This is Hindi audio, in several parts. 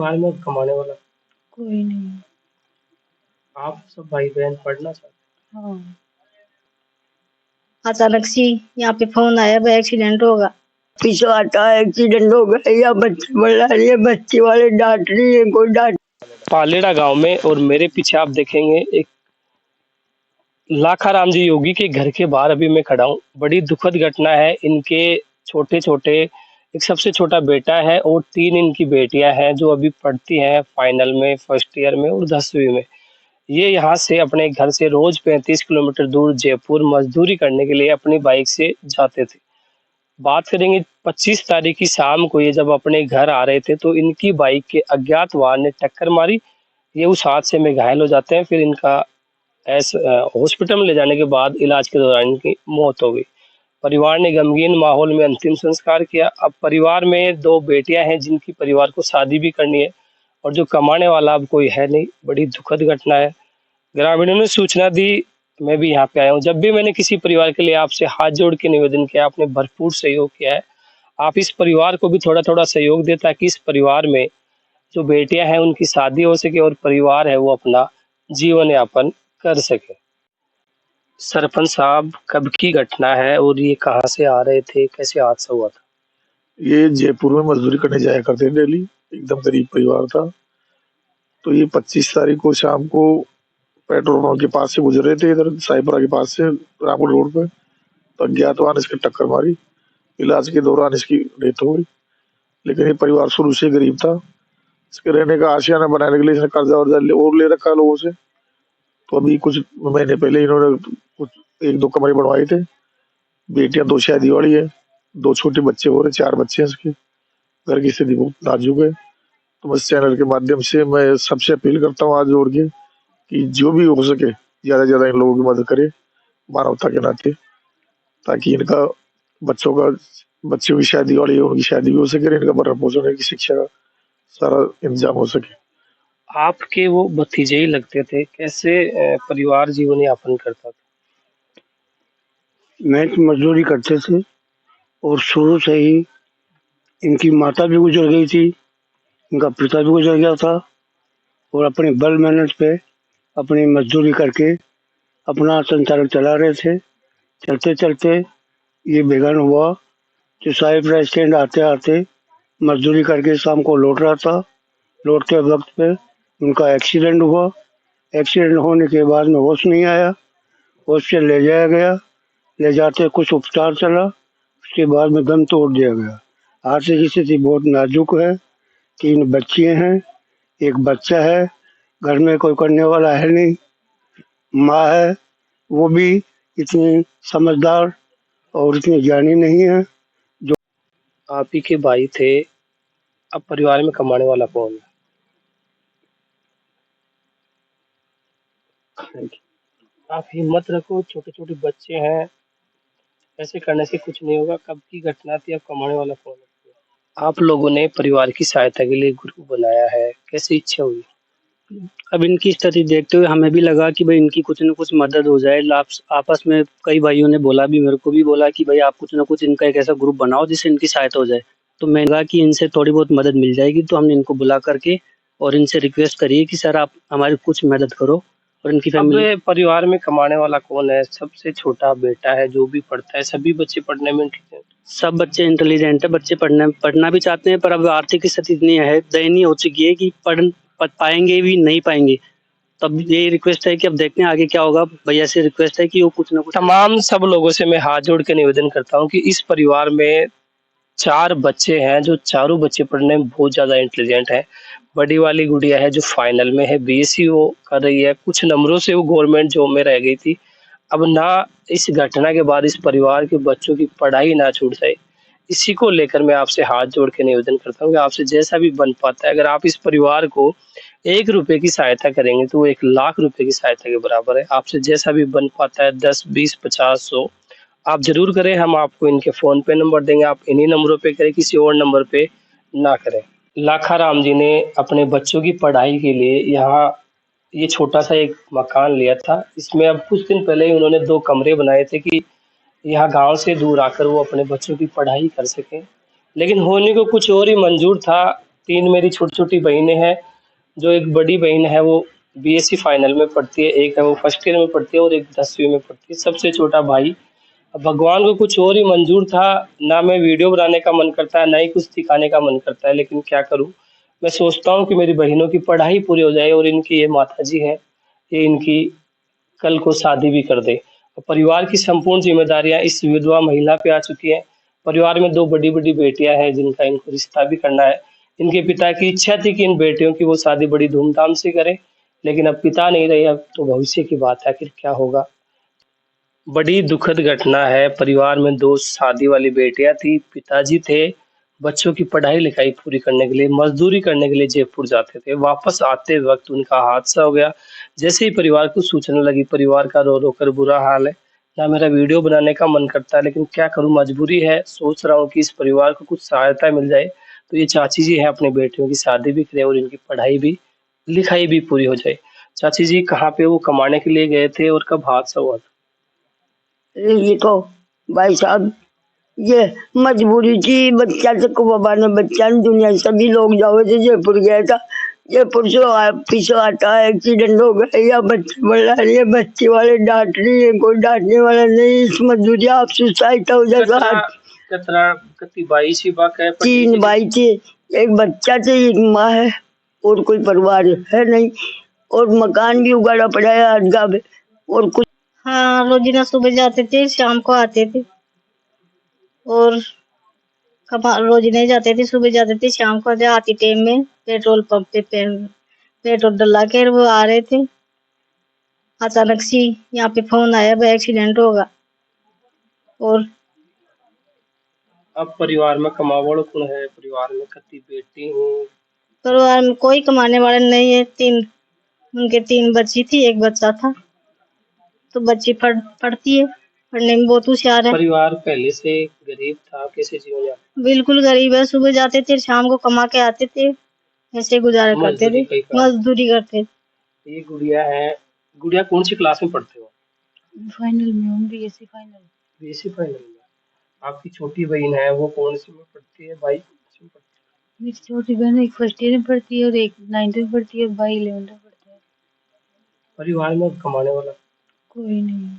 परिवार में कमाने वाला कोई नहीं। आप सब भाई बहन पढ़ना चाहते हाँ। अचानक से यहाँ पे फोन आया, भाई एक्सीडेंट होगा। पीछे आता एक्सीडेंट हो गया या बच्चे बुला रही है, बच्चे वाले डांट रही है, कोई डांट। पालेड़ा गांव में और मेरे पीछे आप देखेंगे एक लाखाराम जी योगी के घर के बाहर अभी मैं खड़ा हूँ। बड़ी दुखद घटना है। इनके छोटे छोटे एक सबसे छोटा बेटा है और 3 इनकी बेटियां हैं जो अभी पढ़ती हैं फाइनल में, फर्स्ट ईयर में और 10वीं में। ये यहाँ से अपने घर से रोज 35 किलोमीटर दूर जयपुर मजदूरी करने के लिए अपनी बाइक से जाते थे। बात करेंगे 25 तारीख की शाम को, ये जब अपने घर आ रहे थे तो इनकी बाइक के अज्ञात वाहन ने टक्कर मारी। ये उस हादसे में घायल हो जाते हैं। फिर इनका हॉस्पिटल में ले जाने के बाद इलाज के दौरान इनकी मौत हो गई। परिवार ने गमगीन माहौल में अंतिम संस्कार किया। अब परिवार में 2 बेटियां हैं जिनकी परिवार को शादी भी करनी है और जो कमाने वाला अब कोई है नहीं। बड़ी दुखद घटना है। ग्रामीणों ने सूचना दी, मैं भी यहाँ पे आया हूँ। जब भी मैंने किसी परिवार के लिए आपसे हाथ जोड़ के निवेदन किया, आपने भरपूर सहयोग किया है। आप इस परिवार को भी थोड़ा थोड़ा सहयोग दें ताकि इस परिवार में जो बेटियां हैं उनकी शादी हो सके और परिवार है वो अपना जीवन यापन कर सके। सरपंच साहब, कब की घटना है और ये कहाँ से आ रहे थे, कैसे हादसा हुआ था? ये जयपुर में मजदूरी करने जाया करते थे डेली। एकदम गरीब परिवार था। तो ये 25 तारीख को शाम को पेट्रोल पंप के पास से गुजर रहे थे, इधर साईपुरा के पास से रामपुर रोड पे। तो अज्ञात वाहन इसकी टक्कर मारी। इलाज के दौरान इसकी डेथ हो गई। लेकिन ये परिवार शुरू से गरीब था। इसके रहने का आशियाना बनाने के लिए इसने कर्जा वर्जा और ले रखा लोगों से। तो अभी कुछ महीने पहले इन्होंने कुछ 1-2 कमरे बनवाए थे। बेटियां 2 शादी वाली है, 2 छोटे बच्चे हो रहे, 4 बच्चे हैं इसके। घर की स्थिति बहुत नाजुक है। तो बस चैनल के माध्यम से मैं सबसे अपील करता हूँ हाथ जोड़ के कि जो भी हो सके ज्यादा से ज्यादा इन लोगों की मदद करे मानवता के नाते, ताकि इनका बच्चों की शादी वाली है, उनकी शादी भी हो सके, इनका भरण पोषण, इनकी शिक्षा का सारा इंतजाम हो सके। आपके वो भतीजे ही लगते थे, कैसे परिवार जीवन यापन करता था? मैं मजदूरी करते थे और शुरू से ही इनकी माता भी गुजर गई थी, इनका पिता भी गुजर गया था और अपनी बल मेहनत पे अपनी मजदूरी करके अपना संचालन चला रहे थे। चलते चलते ये बेगान हुआ कि साहिबरा स्टैंड आते आते मजदूरी करके शाम को लौट रहा था। लौटते वक्त पे उनका एक्सीडेंट हुआ। एक्सीडेंट होने के बाद में होश नहीं आया। होश से ले जाया गया। ले जाते कुछ उपचार चला, उसके बाद में दम तोड़ दिया गया। आर्थिक की स्थिति बहुत नाजुक है। 3 बच्चे हैं, 1 बच्चा है। घर में कोई करने वाला है नहीं। माँ है, वो भी इतनी समझदार और इतनी ज्ञानी नहीं है। आप ही के भाई थे, अब परिवार में कमाने वाला कौन है? आप हिम्मत रखो, छोटे छोटे बच्चे हैं, ऐसे करने से कुछ नहीं होगा। कब की घटना थी, अब कमाने वाला कौन है? आप लोगों ने परिवार की सहायता के लिए ग्रुप बनाया है, कैसे इच्छा हुई? अब इनकी स्थिति देखते हुए हमें भी लगा कि भाई इनकी कुछ न कुछ मदद हो जाए। आपस में कई भाइयों ने बोला भी, मेरे को भी बोला कि भाई आप कुछ ना कुछ इनका एक ऐसा ग्रुप बनाओ जिससे इनकी सहायता हो जाए। तो मैंने कहा कि इनसे थोड़ी बहुत मदद मिल जाएगी। तो हमने इनको बुला करके और इनसे रिक्वेस्ट करी कि सर आप हमारी कुछ मदद करो और इनकी फैमिली। अब परिवार में कमाने वाला कौन है? सबसे छोटा बेटा है जो भी पढ़ता है। सभी बच्चे पढ़ने में इंटेलिजेंट? सब बच्चे इंटेलिजेंट है। बच्चे पढ़ना भी चाहते हैं, पर अब आर्थिक स्थिति इतनी है, दयनीय हो चुकी है कि पढ़ पाएंगे भी नहीं पाएंगे। तब ये रिक्वेस्ट है कि अब देखते हैं आगे क्या होगा। भैया से रिक्वेस्ट है कि वो कुछ ना कुछ। तमाम सब लोगों से मैं हाथ जोड़ के निवेदन करता हूँ कि इस परिवार में 4 बच्चे हैं जो चारों बच्चे पढ़ने में बहुत ज्यादा इंटेलिजेंट है। बड़ी वाली गुड़िया है जो फाइनल में है, बीएससी वो कर रही है। कुछ नंबरों से वो गवर्नमेंट जॉब में रह गई थी। अब ना इस घटना के बाद इस परिवार के बच्चों की पढ़ाई ना छूट जाए, इसी को लेकर मैं आपसे हाथ जोड़ के निवेदन करता हूँ कि आपसे जैसा भी बन पाता है, अगर आप इस परिवार को 1 रुपए की सहायता करेंगे तो वो 1 लाख रुपए की सहायता के बराबर है। आपसे जैसा भी बन पाता है 10, 20, 50, 100 आप जरूर करें। हम आपको इनके फोन पे नंबर देंगे, आप इन्हीं नंबरों पे करें, किसी और नंबर पे ना करें। लाखाराम जी ने अपने बच्चों की पढ़ाई के लिए यहाँ ये छोटा सा एक मकान लिया था। इसमें अब कुछ दिन पहले ही उन्होंने 2 कमरे बनाए थे कि यहाँ गांव से दूर आकर वो अपने बच्चों की पढ़ाई कर सकें। लेकिन होने को कुछ और ही मंजूर था। तीन मेरी छोटी-छोटी बहनें हैं, जो एक बड़ी बहन है वो बीएससी फाइनल में पढ़ती है, एक है वो फर्स्ट ईयर में पढ़ती है और एक 10वीं में पढ़ती है। सबसे छोटा भाई, अब भगवान को कुछ और ही मंजूर था, ना मैं वीडियो बनाने का मन करता है, ना ही कुछ दिखाने का मन करता है, लेकिन क्या करूँ? मैं सोचता हूँ कि मेरी बहनों की पढ़ाई पूरी हो जाए और इनकी ये माताजी है, ये इनकी कल को शादी भी कर दे। और परिवार की संपूर्ण ज़िम्मेदारियाँ इस विधवा महिला पे आ चुकी हैं। परिवार में 2 बड़ी-बड़ी बेटियाँ हैं जिनका इनको रिश्ता भी करना है। इनके पिता की इच्छा थी कि इन बेटियों की वो शादी बड़ी धूमधाम से करें, लेकिन अब पिता नहीं रहे, अब तो भविष्य की बात है, आखिर क्या होगा? बड़ी दुखद घटना है, परिवार में 2 शादी वाली बेटियाँ थी, पिताजी थे, बच्चों की पढ़ाई-लिखाई पूरी करने के लिए, मज़दूरी करने के लिए जयपुर जाते थे। वापस आते वक़्त उनका हादसा हो गया। जैसे ही परिवार को सूचना लगी, परिवार का रो-रो कर बुरा हाल है। ना मेरा वीडियो बनाने का मन करता है, लेकिन क्या करूँ, मजबूरी है। सोच रहा हूँ कि इस परिवार को कुछ सहायता मिल जाए, तो ये चाची जी हैं, अपनी बेटियों की शादी भी करें और इनकी पढ़ाई भी, लिखाई भी पूरी हो जाए। चाची जी कहाँ पे वो कमाने के लिए गए थे और कब हादसा हुआ था? ये तो भाई साहब, ये मजबूरी थी। बच्चा तक बाबा ने, बच्चा ने, दुनिया सभी लोग जाओ थे, जयपुर गया था। जयपुर से पीछे आता है, एक्सीडेंट हो गया, या बच्चे बढ़ा रही है, बच्चे वाले डांट रही है, कोई डांटने वाला नहीं। इस मजदूरी आपसे सहायता हो जाता। कतरा कतरा कति 22 ही बाक है, 3 भाई थे, एक बच्चा थे, एक माँ है, और कोई परिवार है नहीं, और मकान भी उगाड़ा पड़ा है अदगा में, और कुछ। हाँ, रोजीना सुबह जाते थे, शाम को आते थे। और रोज नहीं जाते थे, सुबह जाते थे, शाम को आते। आती टाइम में पेट्रोल पंप पे पेट्रोल डला के वो आ रहे थे। अचानक से यहाँ पे फोन आया, भाई एक्सीडेंट होगा। और अब परिवार में कमावड़ कौन है? परिवार में कति बेटी हूँ। परिवार में कोई कमाने वाला नहीं है। उनके 3 बच्ची थी, एक बच्चा था। तो बच्ची पढ़ती है, पढ़ने में बहुत होशियार है। परिवार पहले से गरीब था, कैसे जीवन यापन? बिल्कुल गरीब है। सुबह जाते थे, शाम को कमा के आते थे, ऐसे गुजारा करते थे, मजदूरी करते। ये गुड़िया है, गुड़िया कौन सी क्लास में पढ़ते हो? फाइनल में हूँ, बीएससी फाइनल। बीएससी फाइनल में। आपकी छोटी बहन है, वो कौन सी में पढ़ती है? भाई कौन सी में पढ़ती है? मेरी छोटी बहन एक फर्स्ट ईयर में पढ़ती है और एक 9th में पढ़ती है, भाई 11th में पढ़ता है। परिवार में कमाने वाला कोई नहीं।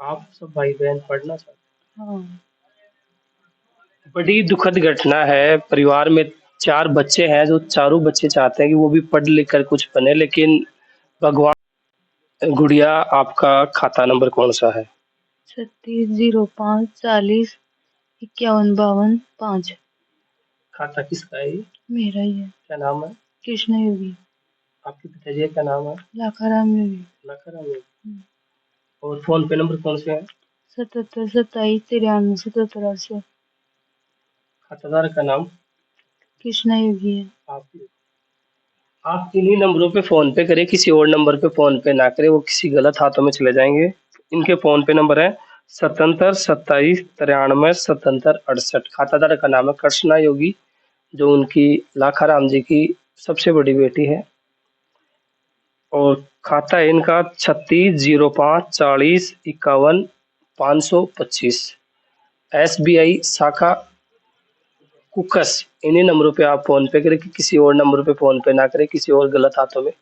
आप सब भाई बहन पढ़ना चाहते हाँ। हैं? बड़ी दुखद घटना है, परिवार में 4 बच्चे हैं, जो चारों बच्चे चाहते हैं कि वो भी पढ़ लिख कर कुछ बने, लेकिन भगवान। गुड़िया, आपका खाता नंबर कौन सा है? 3605 40 51 52 5। खाता किसका है ये? मेरा ही है। क्या नाम है? कृष्ण योगी। आपके पिताजी का क्या नाम है? लाखाराम योगी। लाखाराम योगी। और फोन पे नंबर कौन से हैं? 77 27 93 77 80। खातादार का नाम? कृष्ण योगी है। आप इन्हीं नंबरों पे फोन पे करें, किसी और नंबर पे फोन पे ना करें, वो किसी गलत हाथों में चले जाएंगे। इनके फोन पे नंबर है 77 27 93 77 68। खातादार का नाम है कृष्णा योगी, जो उनकी लाखाराम जी की सबसे बड़ी बेटी है। और खाता है इनका 3605 40 51 525। SBI शाखा कुकस। इन्हीं नंबरों पे आप फोन पे करें, कि किसी और नंबर पे फोन पे ना करें, किसी और गलत हाथों में